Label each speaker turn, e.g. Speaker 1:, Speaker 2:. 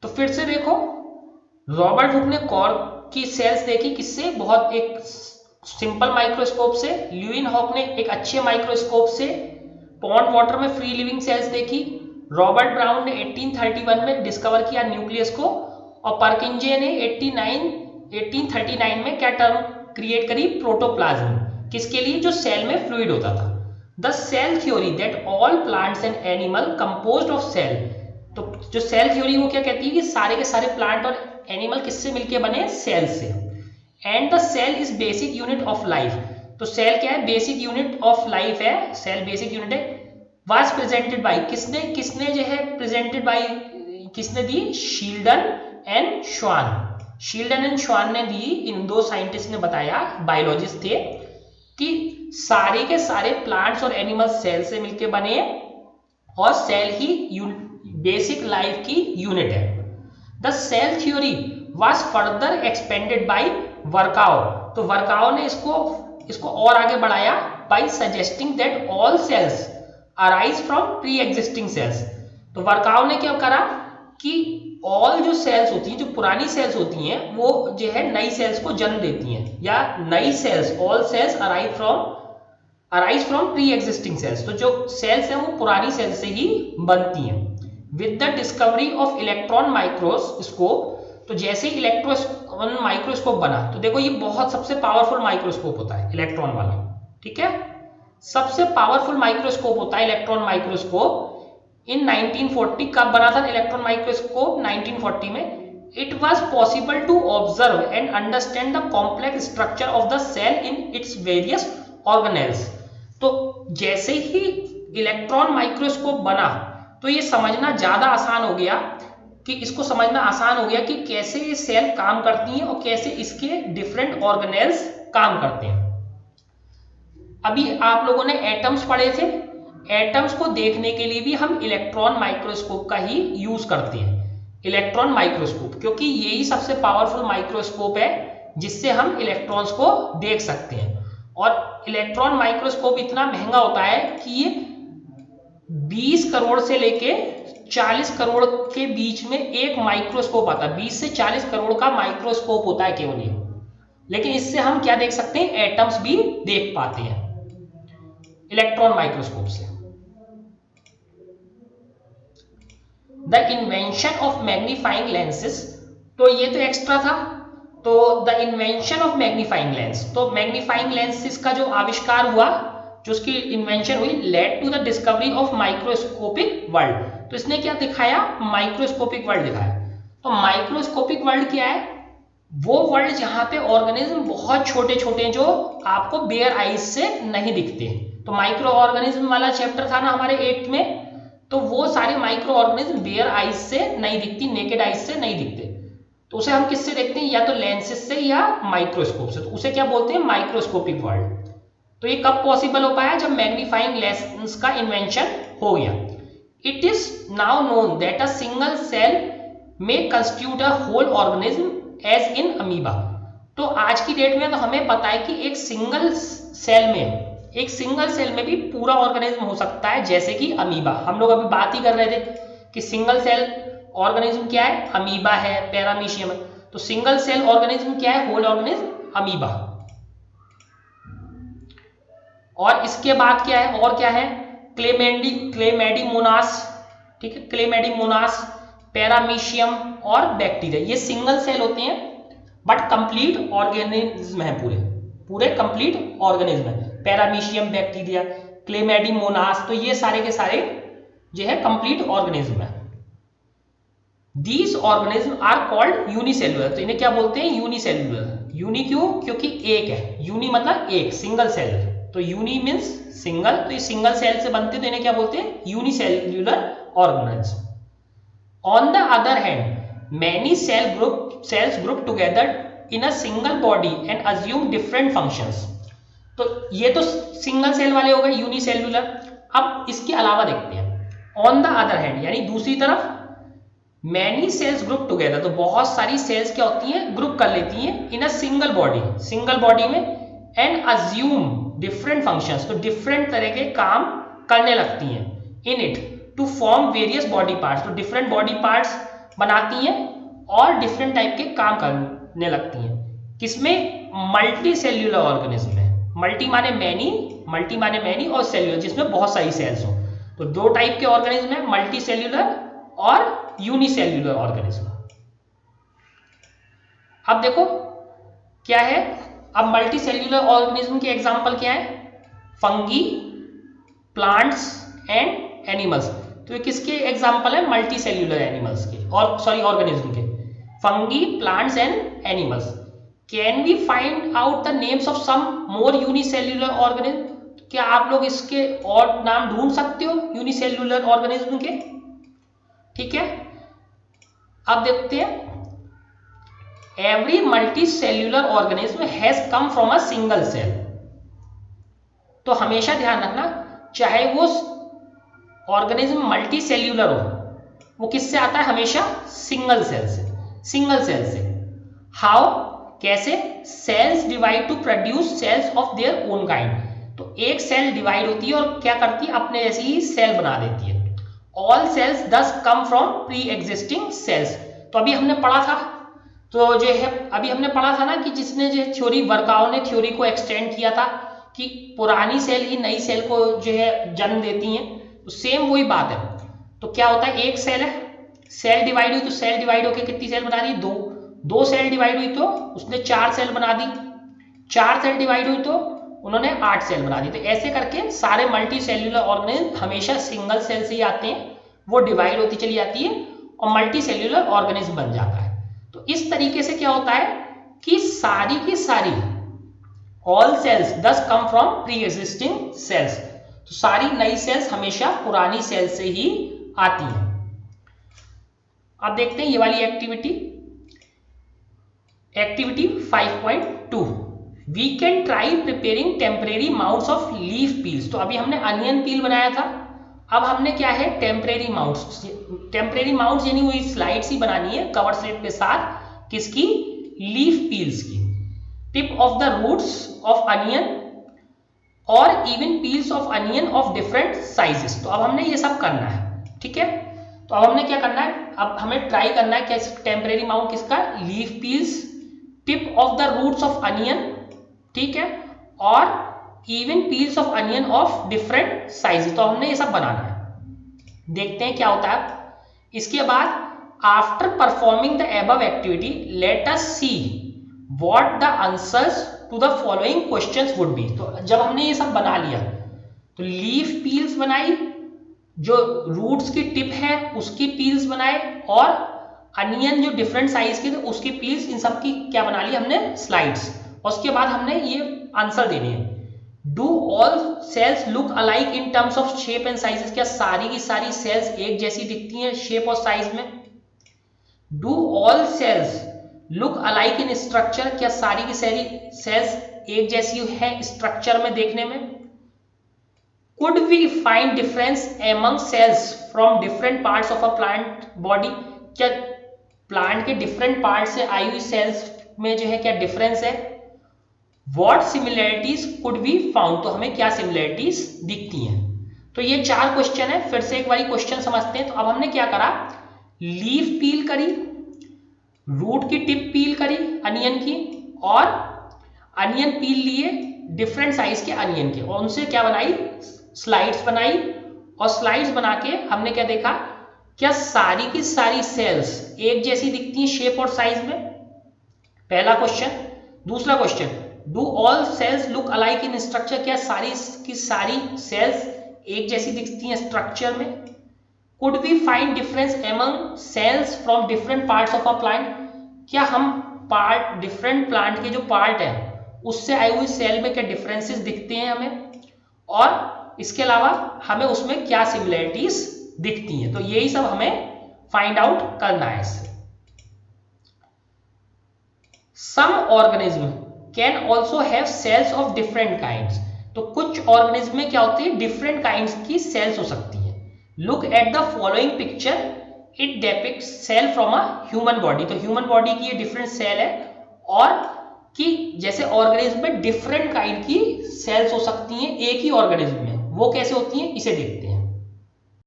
Speaker 1: तो फिर से देखो, रॉबर्ट हुक ने कॉर्क की सेल्स देखी किससे, बहुत एक सिंपल माइक्रोस्कोप से। ल्यूइन हॉक ने एक अच्छे माइक्रोस्कोप से पॉन्ड वाटर में फ्री लिविंग सेल्स देखी। रॉबर्ट ब्राउन ने 1831 में डिस्कवर किया न्यूक्लियस को, और परकिंजे ने 1839 में क्या टर्म क्रिएट करी, प्रोटोप्लाज्म, किसके लिए, जो सेल में फ्लूइड होता था। The cell theory that all plants and animal composed of cell, तो जो सेल थ्योरी वो क्या कहती है कि सारे के सारे प्लांट और एनिमल किससे मिलके बने, सेल से। And the cell is basic unit of life, तो सेल क्या है, बेसिक यूनिट ऑफ लाइफ है, सेल बेसिक यूनिट है। वाज प्रेजेंटेड बाय, किसने किसने जो है प्रेजेंटेड बाय, किसने दी, Schleiden and Schwann. Schleiden and Schwann ने दी, इन दो साइंटिस्ट ने बताया, बायोलॉजिस्ट थे, कि सारे के सारे प्लांट्स और एनिमल्स सेल से मिलके बने, और सेल ही बेसिक लाइफ की यूनिट है। The cell theory was further expanded by Virchow, तो वर्काओ ने इसको और आगे बढ़ाया, by suggesting that all cells arise from pre existing cells. तो वर्काओ ने क्या करा कि ऑल जो सेल्स होती हैं, जो पुरानी सेल्स होती हैं, वो जो है नई सेल्स को जन्म देती हैं, या नई cells, all cells arise from pre existing cells, तो जो सेल्स हैं वो पुरानी सेल्स से ही बनती हैं। With the discovery of electron microscope, तो जैसे ही इलेक्ट्रॉन माइक्रोस्कोप बना, तो देखो ये बहुत सबसे पावरफुल माइक्रोस्कोप होता है इलेक्ट्रॉन वाला, ठीक है, सबसे पावरफुल माइक्रोस्कोप होता है इलेक्ट्रॉन माइक्रोस्कोप। इन 1940 कब बना था इलेक्ट्रॉन माइक्रोस्कोप, 1940 में। It was possible to observe and understand the complex structure of the cell in its various organelles. तो जैसे ही इलेक्ट्रॉन माइक्रोस्कोप बना, तो ये समझना ज्यादा आसान हो गया, कि इसको समझना आसान हो गया कि कैसे ये सेल काम करती हैं और कैसे इसके डिफरेंट ऑर्गेनेल्स काम करते हैं। अभी आप लोगों ने एटम्स पढ़े थे, एटम्स को देखने के लिए भी हम इलेक्ट्रॉन माइक्रोस्कोप का ही यूज करते हैं, इलेक्ट्रॉन माइक्रोस्कोप, क्योंकि यही सबसे पावरफुल माइक्रोस्कोप है जिससे हम इलेक्ट्रॉन्स को देख सकते हैं। और इलेक्ट्रॉन माइक्रोस्कोप इतना महंगा होता है कि ये 20 करोड़ से लेके 40 करोड़ के बीच में एक माइक्रोस्कोप आता है, 20 से 40 करोड़ का माइक्रोस्कोप होता है केवल ये। लेकिन इससे हम क्या देख सकते हैं, एटम्स भी देख पाते हैं इलेक्ट्रॉन माइक्रोस्कोप से। The invention of magnifying lenses, तो ये तो एक्स्ट्रा था। तो the invention of magnifying lens, तो मैग्नीफाइंग लेंसेज का जो आविष्कार हुआ, जो उसकी इन्वेंशन हुई, led to the discovery of microscopic world. तो इसने क्या दिखाया, माइक्रोस्कोपिक वर्ल्ड दिखाया। तो माइक्रोस्कोपिक वर्ल्ड क्या है, वो वर्ल्ड जहां पे ऑर्गेनिज्म बहुत छोटे छोटे हैं, जो आपको बेयर आइज से नहीं दिखते। तो माइक्रो ऑर्गेनिज्म वाला चैप्टर था ना हमारे 8th में, तो वो सारे माइक्रो ऑर्गेनिज्म बेयर आइज से नहीं दिखती, नेकेड आइज से नहीं दिखते। तो उसे हम किससे देखते हैं, या तो लेंसेज से या माइक्रोस्कोप से, तो उसे क्या बोलते हैं, माइक्रोस्कोपिक वर्ल्ड। तो ये कब पॉसिबल हो पाया, जब मैग्नीफाइंग लेंस का इन्वेंशन हो गया। It is now known that a single cell may constitute a whole organism as in amoeba. तो आज की डेट में तो हमें पता है कि एक सिंगल सेल में भी पूरा ऑर्गेनिज्म हो सकता है, जैसे कि अमीबा। हम लोग अभी बात ही कर रहे थे कि सिंगल सेल ऑर्गेनिज्म क्या है, अमीबा है, पैरामीशियम है। तो सिंगल सेल ऑर्गेनिज्म क्या है, होल ऑर्गेनिज्म, अमीबा। और इसके बाद क्या है, और क्या है, क्लेमेडीमोनास, ठीक है, क्लेमेडीमोनास, पैरामीशियम और बैक्टीरिया। ये सिंगल सेल होते हैं बट कंप्लीट ऑर्गेनिज्म है, पूरे कंप्लीट ऑर्गेनिज्म है। पैरामीशियम, बैक्टीरिया, क्लेमेडीमोनास, तो ये सारे के सारे जो है कंप्लीट ऑर्गेनिज्म है। These organism are called unicellular, तो इन्हें क्या बोलते हैं, यूनिसेल्युलर। यूनि क्यों, क्योंकि एक है, यूनि मतलब एक, सिंगल सेल, तो यूनि मीन्स सिंगल, तो ये सिंगल सेल से बनते, तो इन्हें क्या बोलते हैं, unicellular organism. On the other hand, many cells group together in a single body and assume different functions. तो ये तो सिंगल सेल वाले हो गए, यूनिसेल्युलर। अब इसके अलावा देखते हैं, ऑन द अदर हैंड, यानी दूसरी तरफ, मैनी सेल्स ग्रुप टुगेदर, तो बहुत सारी सेल्स क्या होती हैं, ग्रुप कर लेती हैं इन अ सिंगल बॉडी में, एंड अज्यूम डिफरेंट फंक्शंस, तो डिफरेंट तरह के काम करने लगती हैं in it to form various body parts, तो डिफरेंट बॉडी पार्ट्स बनाती हैं और डिफरेंट टाइप के काम करने लगती हैं। किसमें? मल्टी सेल्यूलर ऑर्गेनिज्म में। मल्टी माने मैनी और सेल्यूलर जिसमें बहुत सारी सेल्स हो। तो दो टाइप के ऑर्गेनिज्म है, मल्टी सेल्यूलर और यूनिसेल्यूलर ऑर्गेनिज्म। अब देखो क्या है, अब मल्टी सेल्यूलर ऑर्गेनिज्म के एग्जाम्पल क्या है? Fungi, plants and animals. तो ये किसके एग्जाम्पल है? मल्टी सेल्यूलर एनिमल्स के, और सॉरी ऑर्गेनिज्म के। Fungi, plants and animals. Can we find out the names of some more unicellular organism? क्या आप लोग इसके और नाम ढूंढ सकते हो यूनिसेल्यूलर ऑर्गेनिज्म के? ठीक है, अब देखते हैं। Every multi cellular organism has come from a single cell. तो हमेशा ध्यान रखना, चाहे वो ऑर्गेनिज्म मल्टी सेल्यूलर हो, वो किससे आता है? हमेशा सिंगल सेल से। हाउ? कैसे? Cells divide to produce cells of their own kind. तो एक सेल डिवाइड होती है और क्या करती है? अपने जैसी ही सेल बना देती है। ऑल सेल्स दस come from pre existing cells. तो अभी हमने पढ़ा था, तो जो है अभी हमने पढ़ा था ना कि जिसने जो थ्योरी, वर्काउ ने थ्योरी को एक्सटेंड किया था कि पुरानी सेल ही नई सेल को जो है जन्म देती हैं। तो सेम वही बात है। तो क्या होता है, एक सेल है, सेल डिवाइड हुई तो सेल डिवाइड होकर कितनी सेल बना दी? दो सेल डिवाइड हुई तो उसने 4 सेल बना दी, 4 सेल डिवाइड हुई तो उन्होंने 8 सेल बना दी। तो ऐसे करके सारे मल्टी सेल्यूलर ऑर्गेनिज्म हमेशा सिंगल सेल से ही आते हैं, वो डिवाइड होती चली जाती है और मल्टी सेल्यूलर ऑर्गेनिज्म बन जाता है। तो इस तरीके से क्या होता है कि सारी की सारी ऑल सेल्स दस come from pre existing cells. तो सारी नई सेल्स हमेशा पुरानी सेल से ही आती हैं। अब देखते हैं ये वाली activity 5.2। We can try preparing temporary mounts of leaf peels. तो अभी हमने अनियन पील बनाया था, अब हमने क्या है? टेम्परेरी माउंट्स यानी वही स्लाइड्स ही बनानी है कवर स्लिप के साथ। किसकी? लीफ पील्स की। Tip of the roots of onion और even peels of onion of different sizes. तो अब हमने ये सब करना है, ठीक है। तो अब हमने क्या करना है? अब हमें ट्राई करना है कैसे? टेम्परेरी माउंट किसका? Leaf peels, tip of the roots of onion, ठीक है, और even peels of onion of different sizes. तो हमने ये सब बनाना है, देखते हैं क्या होता है। इसके बाद after performing the above activity let us see what the answers to the following questions would be. तो जब हमने ये सब बना लिया, तो लीफ पील्स बनाई, जो रूट्स की टिप है उसकी पील्स बनाए, और अनियन जो डिफरेंट साइज के थे उसकी पील्स, इन सब की क्या बना ली हमने? स्लाइड्स। और उसके बाद हमने ये आंसर देने हैं। Do all cells look alike in terms of shape and sizes? क्या सारी की सारी सेल्स एक जैसी दिखती हैं शेप और साइज में? Do all cells look alike in structure? क्या सारी की सारी सेल्स एक जैसी है स्ट्रक्चर में देखने में? Could we find difference among cells from different parts of a plant body? क्या प्लांट के डिफरेंट पार्ट से आई हुई सेल्स में जो है क्या डिफरेंस है? What similarities could be found? तो हमें क्या सिमिलरिटीज दिखती हैं? तो ये 4 क्वेश्चन है। फिर से एक बार क्वेश्चन समझते हैं। तो अब हमने क्या करा? लीफ पील करी, रूट की टिप पील करी अनियन की, और अनियन पील लिए डिफरेंट साइज के अनियन के, और उनसे क्या बनाई? स्लाइड्स बनाई। और स्लाइड्स बना के हमने क्या देखा? क्या सारी की सारी सेल्स एक जैसी दिखती हैं शेप और साइज में? पहला क्वेश्चन। दूसरा question, do all cells look alike in structure? क्या सारी की सारी सेल्स एक जैसी दिखती हैं स्ट्रक्चर में? Could we find difference among cells from different parts of a plant? क्या हम पार्ट, डिफरेंट प्लांट के जो पार्ट है उससे आई हुई सेल में क्या डिफरेंसेस दिखते हैं हमें? और इसके अलावा हमें उसमें क्या सिमिलरिटीज दिखती हैं? तो यही सब हमें फाइंड आउट करना है इससे। Some organism can also have cells of different kinds. तो कुछ ऑर्गेनिज्म में क्या होती है? डिफरेंट काइंड्स की सेल्स हो सकती है। Look at the following picture, it depicts cell from a human body. तो ह्यूमन बॉडी की ये डिफरेंट सेल है, और कि जैसे ऑर्गेनिज्म में डिफरेंट काइंड की सेल्स हो सकती हैं एक ही ऑर्गेनिज्म में, वो कैसे होती हैं इसे देखते हैं।